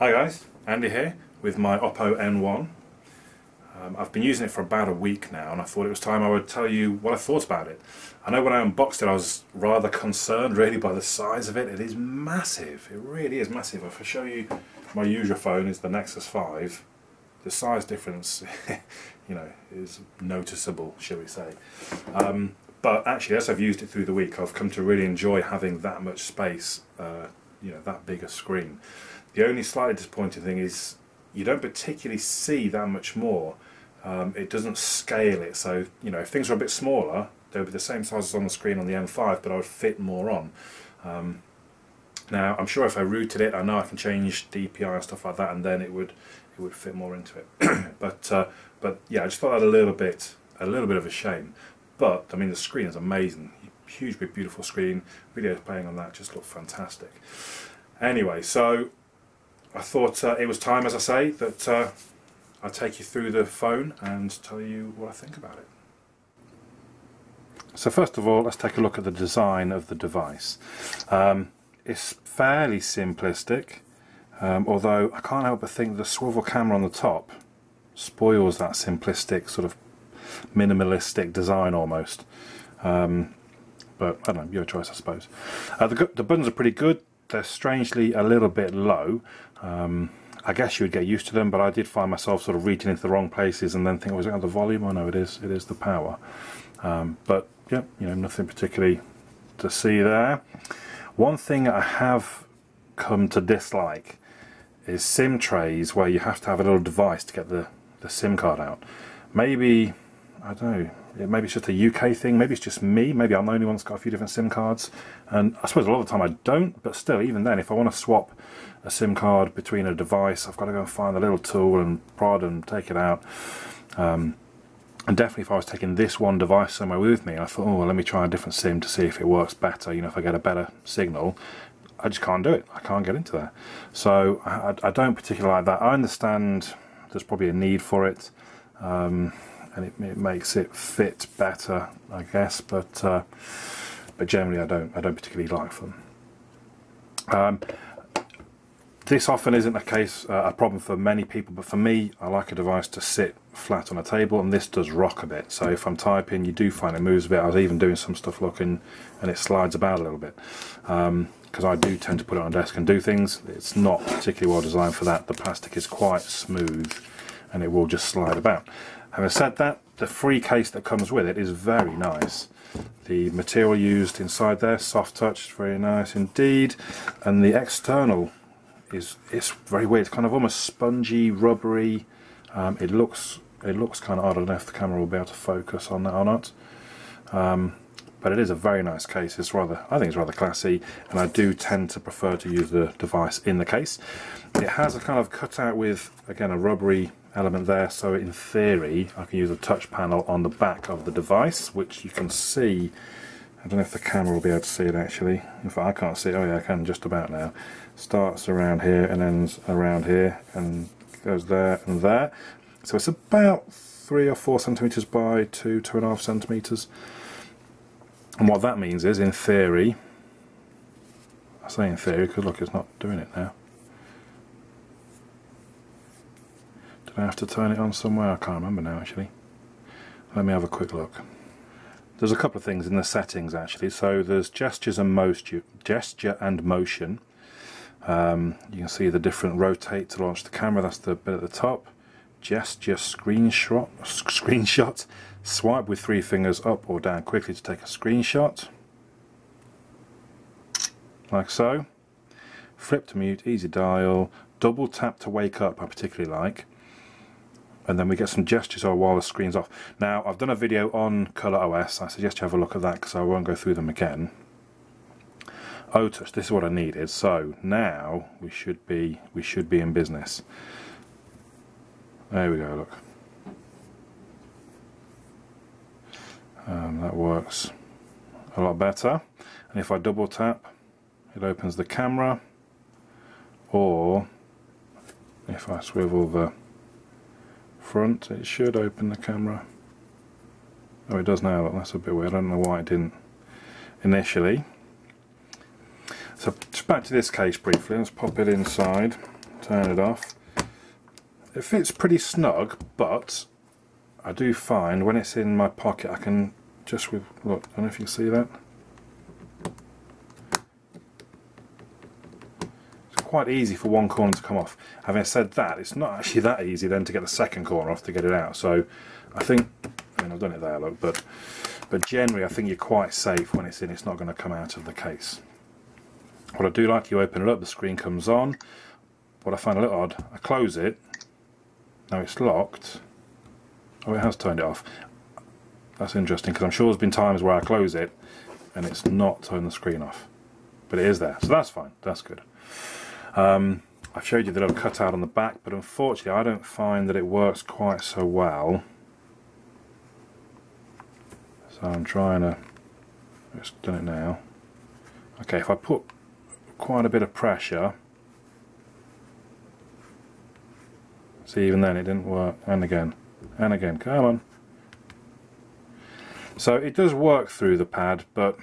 Hi guys, Andy here with my Oppo N1. I've been using it for about a week now and I thought it was time I would tell you what I thought about it. I know when I unboxed it I was rather concerned really by the size of it. It is massive, it really is massive. If I show you my usual phone is the Nexus 5, the size difference you know, is noticeable, shall we say. But actually as I've used it through the week I've come to really enjoy having that much space, you know, that big a screen. The only slightly disappointing thing is you don't particularly see that much more. It doesn't scale it, so you know, if things were a bit smaller they would be the same size as on the screen on the M5, but I would fit more on. Now I'm sure if I rooted it, I know I can change DPI and stuff like that, and then it would fit more into it. but yeah, I just thought that a little bit of a shame. But I mean, the screen is amazing, huge big beautiful screen. Videos playing on that just look fantastic. Anyway, so I thought it was time, as I say, that I'd take you through the phone and tell you what I think about it. So first of all, let's take a look at the design of the device. It's fairly simplistic, although I can't help but think the swivel camera on the top spoils that simplistic sort of minimalistic design almost. But I don't know, your choice I suppose. The buttons are pretty good. They're strangely a little bit low. I guess you would get used to them, but I did find myself sort of reaching into the wrong places and then think, was it on the volume? Oh no, it is the power. But yeah, you know, nothing particularly to see there. One thing I have come to dislike is SIM trays where you have to have a little device to get the SIM card out. Maybe, I don't know, maybe it's just a UK thing, maybe it's just me, maybe I'm the only one that's got a few different SIM cards, and I suppose a lot of the time I don't, but still, even then, if I want to swap a SIM card between a device, I've got to go and find the little tool and prod and take it out. And definitely if I was taking this one device somewhere with me, I thought, oh, well, let me try a different SIM to see if it works better, you know, if I get a better signal. I just can't do it, I can't get into there. So I don't particularly like that. I understand there's probably a need for it, and it makes it fit better, I guess, but generally I don't particularly like them. This often isn't a problem for many people, but for me, I like a device to sit flat on a table, and this does rock a bit. So if I'm typing, you do find it moves a bit. I was even doing some stuff looking, and it slides about a little bit. Because I do tend to put it on a desk and do things. It's not particularly well designed for that. The plastic is quite smooth, and it will just slide about. Having said that, the free case that comes with it is very nice. The material used inside there, soft touch, very nice indeed, and the external it's very weird. It's kind of almost spongy, rubbery. It looks kind of odd. I don't know if the camera will be able to focus on that or not. But it is a very nice case. I think it's rather classy, and I do tend to prefer to use the device in the case. It has a kind of cutout with, again, a rubbery element there, so in theory I can use a touch panel on the back of the device, which you can see. I don't know if the camera will be able to see it actually. In fact, I can't see it. Oh yeah, I can just about now. Starts around here and ends around here and goes there and there. So it's about 3 or 4 centimeters by 2.5 centimeters. And what that means is, in theory, I say in theory because look, it's not doing it now. Did I have to turn it on somewhere? I can't remember now actually. Let me have a quick look. There's a couple of things in the settings actually. So there's gesture and motion. You can see the different rotate to launch the camera. That's the bit at the top. Gesture screenshot. Swipe with 3 fingers up or down quickly to take a screenshot, like so. Flip to mute, easy dial. Double tap to wake up, I particularly like. And then we get some gestures while the screen's off. Now, I've done a video on Colour OS. I suggest you have a look at that because I won't go through them again. O-Touch, this is what I needed. So now we should be in business. There we go. Look, that works a lot better. And if I double tap, it opens the camera. Or if I swivel the front, it should open the camera. Oh, it does now. That's a bit weird. I don't know why it didn't initially. So just back to this case briefly. Let's pop it inside. turn it off. It fits pretty snug, but I do find when it's in my pocket I can just look, I don't know if you can see that. It's quite easy for one corner to come off. Having said that, it's not actually that easy then to get the second corner off to get it out. So I think, I mean, I've done it there, look, but generally I think you're quite safe when it's in. It's not going to come out of the case. What I do like, you open it up, the screen comes on. What I find a little odd, I close it. Now it's locked. Oh, it has turned it off. That's interesting, because I'm sure there's been times where I close it and it's not turned the screen off. But it is there, so that's fine, that's good. I've showed you the little cutout on the back, but unfortunately I don't find that it works quite so well. So I'm trying to, just done it now. Okay, if I put quite a bit of pressure, see, even then it didn't work, and again, come on. So it does work through the pad, but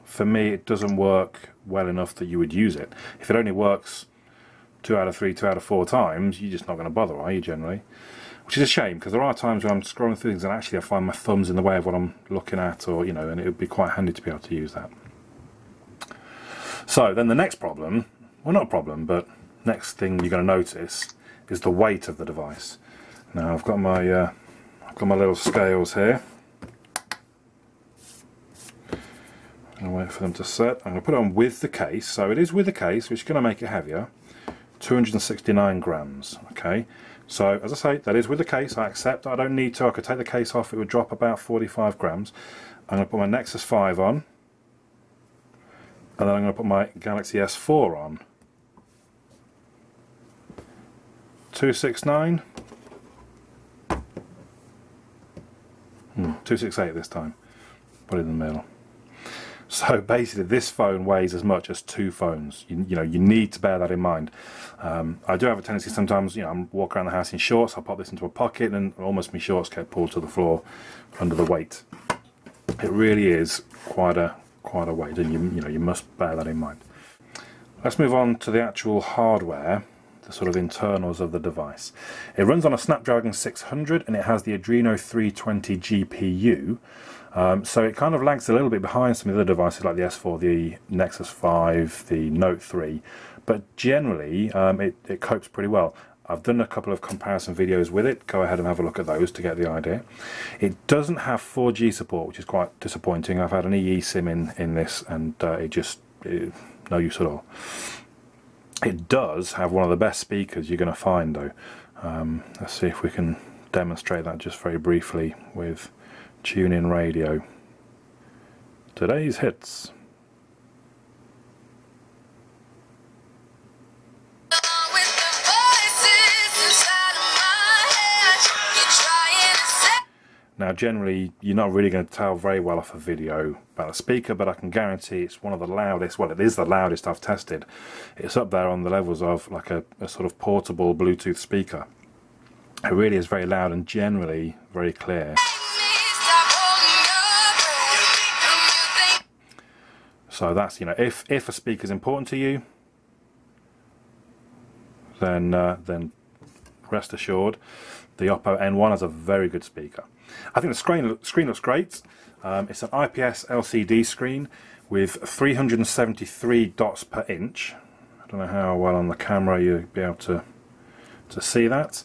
for me it doesn't work well enough that you would use it. If it only works 2 out of 3, 2 out of 4 times, you're just not going to bother, are you, generally? Which is a shame, because there are times when I'm scrolling through things and actually I find my thumb's in the way of what I'm looking at, or, you know, and it would be quite handy to be able to use that. So then the next problem, well, not a problem, but next thing you're going to notice is the weight of the device. Now I've got my little scales here. I'm going to wait for them to set. I'm going to put it on with the case. So it is with the case, which is going to make it heavier. 269 grams. Okay. So as I say, that is with the case. I accept. I don't need to. I could take the case off. It would drop about 45 grams. I'm going to put my Nexus 5 on, and then I'm going to put my Galaxy S4 on. 269. 268 this time. Put it in the middle. So basically this phone weighs as much as 2 phones. You know, you need to bear that in mind. I do have a tendency sometimes, you know, I'm walking around the house in shorts, I'll pop this into a pocket and almost my shorts get pulled to the floor under the weight. It really is quite a weight, and you know, you must bear that in mind. Let's move on to the actual hardware, the sort of internals of the device. It runs on a Snapdragon 600 and it has the Adreno 320 GPU. So it kind of lags a little bit behind some of the other devices like the S4, the Nexus 5, the Note 3, but generally it copes pretty well. I've done a couple of comparison videos with it. Go ahead and have a look at those to get the idea. It doesn't have 4G support, which is quite disappointing. I've had an EE SIM in this and no use at all. It does have one of the best speakers you're going to find though. Let's see if we can demonstrate that just very briefly with TuneIn Radio. Today's hits. Now generally you're not really going to tell very well off a video about a speaker, but I can guarantee it's one of the loudest, well it is the loudest I've tested. It's up there on the levels of like a sort of portable Bluetooth speaker. It really is very loud and generally very clear. So that's, you know, if a speaker is important to you, then rest assured the Oppo N1 has a very good speaker. I think the screen looks great. It's an IPS LCD screen with 373 dots per inch. I don't know how well on the camera you'll be able to see that.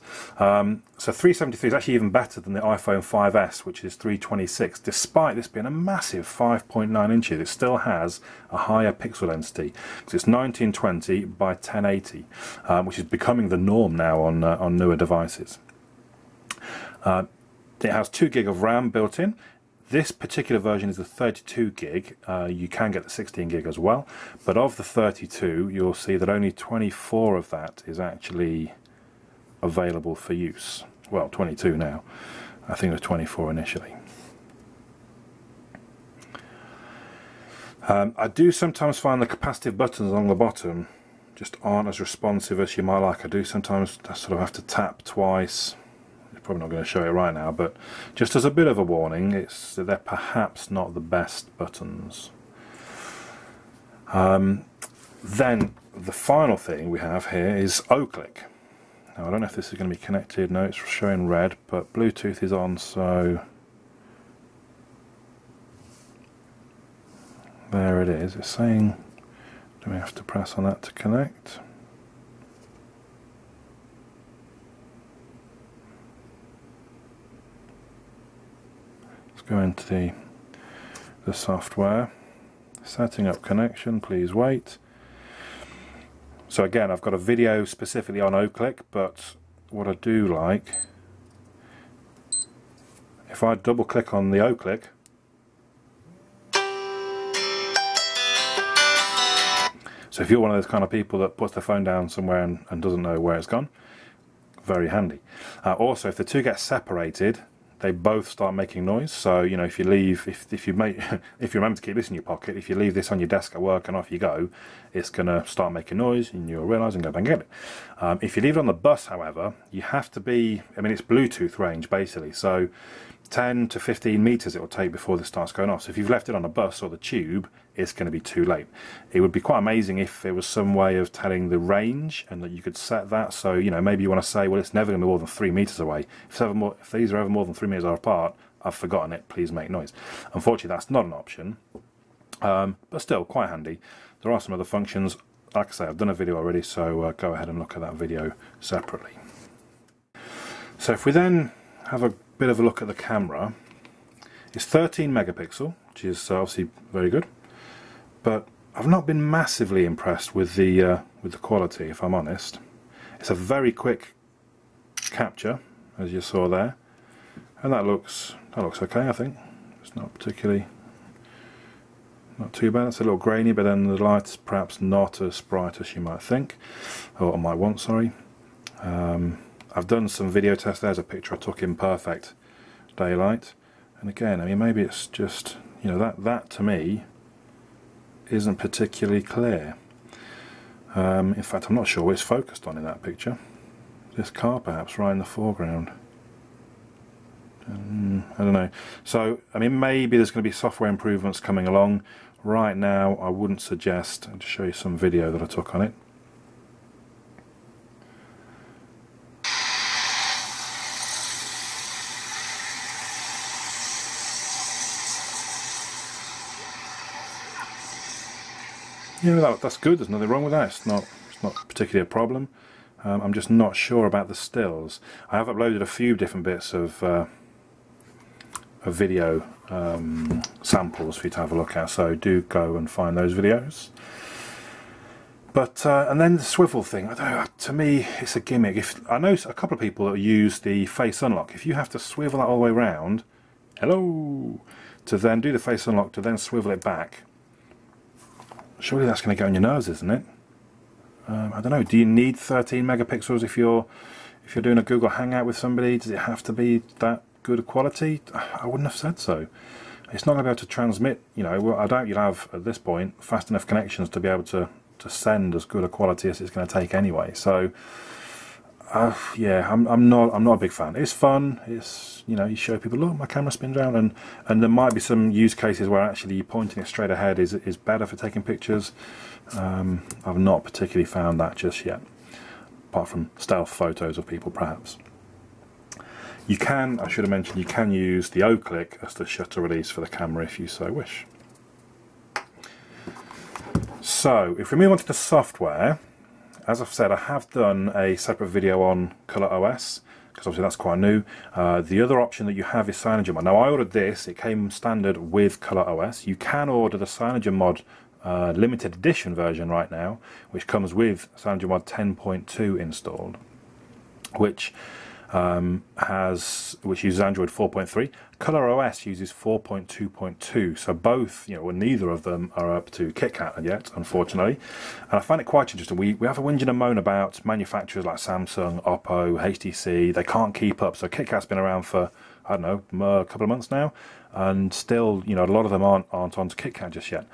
So 373 is actually even better than the iPhone 5S, which is 326. Despite this being a massive 5.9 inches, it still has a higher pixel density. So it's 1920 by 1080, which is becoming the norm now on newer devices. It has 2 gig of RAM built in. This particular version is the 32 gig. You can get the 16 gig as well, but of the 32 you'll see that only 24 of that is actually available for use. Well, 22 now. I think it was 24 initially. I do sometimes find the capacitive buttons along the bottom just aren't as responsive as you might like. I do sometimes sort of have to tap twice. Probably not going to show it right now, but just as a bit of a warning, they're perhaps not the best buttons. Then the final thing we have here is O-Click. Now I don't know if this is going to be connected. No, it's showing red, but Bluetooth is on, so there it is. It's saying, do we have to press on that to connect? Let's go into the software. Setting up connection, please wait. So again, I've got a video specifically on O-Click, but what I do like, if I double click on the O-Click, so if you're one of those kind of people that puts their phone down somewhere and doesn't know where it's gone, very handy. Also, if the two get separated, they both start making noise. So you know, if you leave, if you remember to keep this in your pocket, if you leave this on your desk at work and off you go, it's going to start making noise, and you'll realise and go back and get it. If you leave it on the bus, however, you have to be, I mean, it's Bluetooth range basically, so 10 to 15 meters it will take before this starts going off. So if you've left it on a bus or the tube, it's going to be too late. It would be quite amazing if there was some way of telling the range and that you could set that. So you know, maybe you want to say, well, it's never going to be more than 3 meters away. If these are ever more than 3 meters apart, I've forgotten it, please make noise. Unfortunately, that's not an option, but still quite handy. There are some other functions. Like I say, I've done a video already, so go ahead and look at that video separately. So if we then have a bit of a look at the camera, it's 13 megapixel, which is obviously very good, but I've not been massively impressed with the quality, if I'm honest. It's a very quick capture, as you saw there, and that looks okay. I think it's not too bad. It's a little grainy, but then the light's perhaps not as bright as you might think, or might want. Sorry. I've done some video tests. There's a picture I took in perfect daylight, and again, I mean, maybe it's just, you know, that to me isn't particularly clear. In fact, I'm not sure what it's focused on in that picture. This car perhaps right in the foreground. I don't know. So I mean, maybe there's going to be software improvements coming along. Right now I wouldn't suggest. I'll just show you some video that I took on it. Yeah, that's good. There's nothing wrong with that. It's not particularly a problem. I'm just not sure about the stills. I have uploaded a few different bits of video samples for you to have a look at, so do go and find those videos. But and then the swivel thing, I don't know, to me it's a gimmick. I know a couple of people that use the face unlock. If you have to swivel that all the way around, hello, to then do the face unlock, to then swivel it back, surely that's going to go on your nerves, isn't it? I don't know. Do you need 13 megapixels if you're doing a Google Hangout with somebody? Does it have to be that good a quality? I wouldn't have said so. It's not going to be able to transmit. You know, well, I doubt you'll have at this point fast enough connections to be able to send as good a quality as it's going to take anyway. So yeah, I'm not a big fan. It's fun. It's, you know, you show people, look, my camera spins around, and there might be some use cases where actually pointing it straight ahead is better for taking pictures. I've not particularly found that just yet, apart from stealth photos of people perhaps. You can, I should have mentioned, you can use the O-Click as the shutter release for the camera if you so wish. So if we move on to the software, as I've said, I have done a separate video on ColorOS, because obviously that's quite new. The other option that you have is CyanogenMod. Now I ordered this, it came standard with ColorOS. You can order the CyanogenMod limited edition version right now, which comes with CyanogenMod 10.2 installed, which uses Android 4.3. ColorOS uses 4.2.2, so both, you know, well, neither of them are up to KitKat yet, unfortunately. And I find it quite interesting. We have a whinge and a moan about manufacturers like Samsung, Oppo, HTC. They can't keep up. So KitKat's been around for, I don't know, a couple of months now, and still, you know, a lot of them aren't onto KitKat just yet.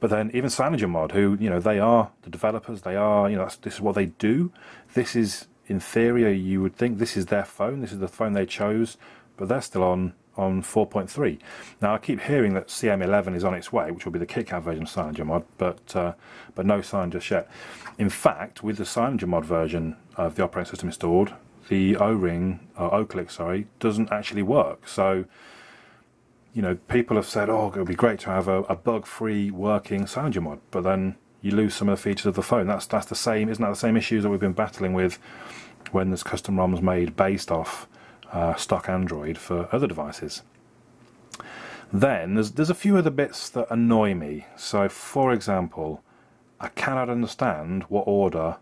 But then even CyanogenMod, who, you know, they are the developers, they are, you know, this is what they do. This is, in theory, you would think this is their phone, this is the phone they chose, but they're still on on 4.3. Now I keep hearing that CM11 is on its way, which will be the KitKat version of CyanogenMod, but no sign just yet. In fact, with the CyanogenMod version of the operating system installed, the O-Click, sorry, doesn't actually work. So, you know, people have said, oh, it would be great to have a bug-free working CyanogenMod, but then you lose some of the features of the phone. That's the same, isn't that the same issues that we've been battling with when there's custom ROMs made based off stock Android for other devices? Then there's a few other bits that annoy me. So, for example, I cannot understand what order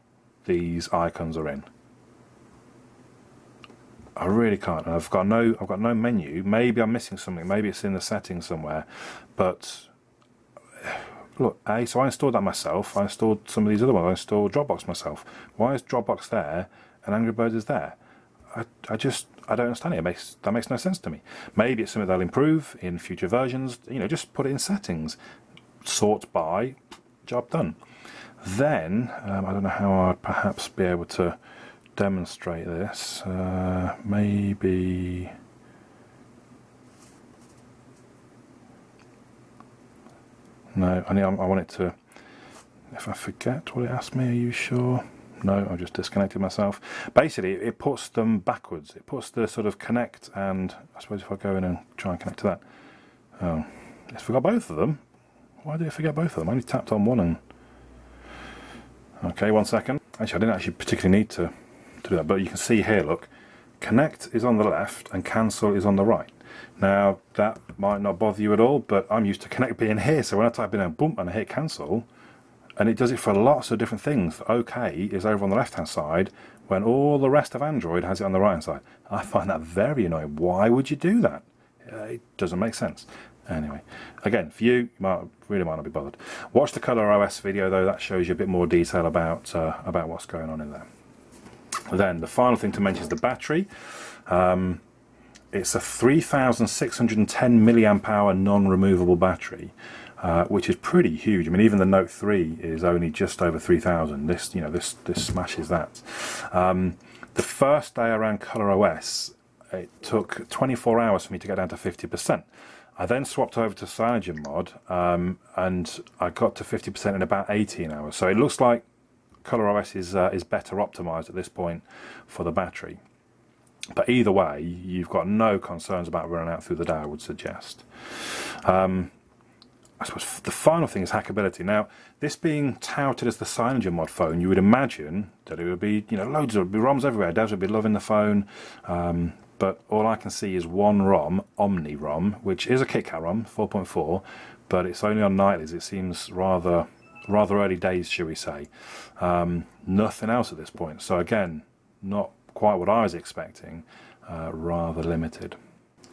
these icons are in. I really can't, and I've got no menu. Maybe I'm missing something. Maybe it's in the settings somewhere. But look, so I installed that myself. I installed some of these other ones. I installed Dropbox myself. Why is Dropbox there and Angry Birds is there? I don't understand it. That makes no sense to me. Maybe it's something they'll improve in future versions. You know, just put it in settings, sort by, job done. Then I don't know how I'd perhaps be able to demonstrate this. Maybe no. I want it to. If I forget what it asked me, are you sure? No, I just disconnected myself. Basically, it puts them backwards. It puts the sort of connect, and I suppose if I go in and try and connect to that, oh, I forgot both of them. Why did I forget both of them? I only tapped on one and. Okay, 1 second. Actually, I didn't actually particularly need to do that, but you can see here, look, connect is on the left and cancel is on the right. Now, that might not bother you at all, but I'm used to connect being here, so when I type in a boom and I hit cancel, and it does it for lots of different things. OK is over on the left hand side when all the rest of Android has it on the right hand side. I find that very annoying. Why would you do that? It doesn't make sense. Anyway, again, for you, really might not be bothered. Watch the ColorOS video though, that shows you a bit more detail about what's going on in there. Then the final thing to mention is the battery. It's a 3,610 milliamp hour non-removable battery, which is pretty huge. I mean, even the Note 3 is only just over 3,000. This, you know, this smashes that. The first day around ColorOS, it took 24 hours for me to get down to 50%. I then swapped over to CyanogenMod, and I got to 50% in about 18 hours. So it looks like ColorOS is better optimized at this point for the battery. But either way, you've got no concerns about running out through the day, I would suggest. I suppose the final thing is hackability. Now, this being touted as the CyanogenMod phone, you would imagine that it would be, you know, loads of ROMs everywhere. Devs would be loving the phone. But all I can see is one ROM, Omni ROM, which is a KitKat ROM, 4.4, but it's only on nightlies. It seems rather early days, shall we say. Nothing else at this point. So again, not quite what I was expecting, rather limited.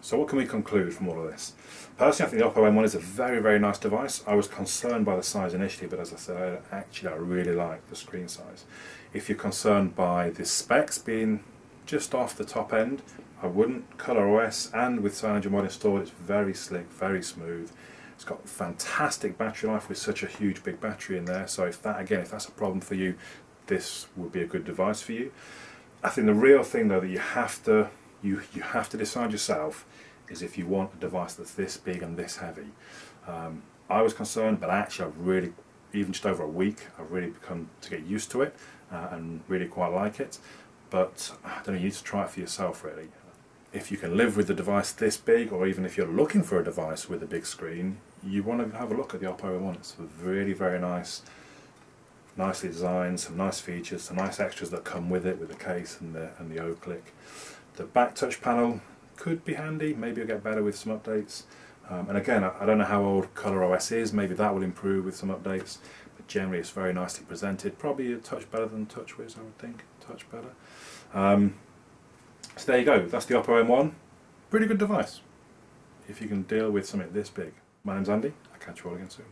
So what can we conclude from all of this? Personally, I think the Oppo M1 is a very, very nice device. I was concerned by the size initially, but as I said, I really like the screen size. If you're concerned by the specs being just off the top end, I wouldn't. ColorOS and with CyanogenMod installed, it's very slick, very smooth. It's got fantastic battery life with such a huge big battery in there. So if that's a problem for you, this would be a good device for you. I think the real thing though that you have to decide yourself is if you want a device that's this big and this heavy. I was concerned, but actually I've really, even just over a week, I've really become to get used to it and really quite like it. But I don't know, you need to try it for yourself really. If you can live with the device this big, or even if you're looking for a device with a big screen, you want to have a look at the Oppo M1. It's really, very nice, nicely designed, some nice features, some nice extras that come with it, with the case and the O-Click. The back touch panel could be handy, maybe it'll get better with some updates. And again, I don't know how old ColorOS is, maybe that will improve with some updates, but generally it's very nicely presented, probably a touch better than TouchWiz, I would think, touch better. So there you go, that's the Oppo M1. Pretty good device if you can deal with something this big. My name's Andy, I'll catch you all again soon.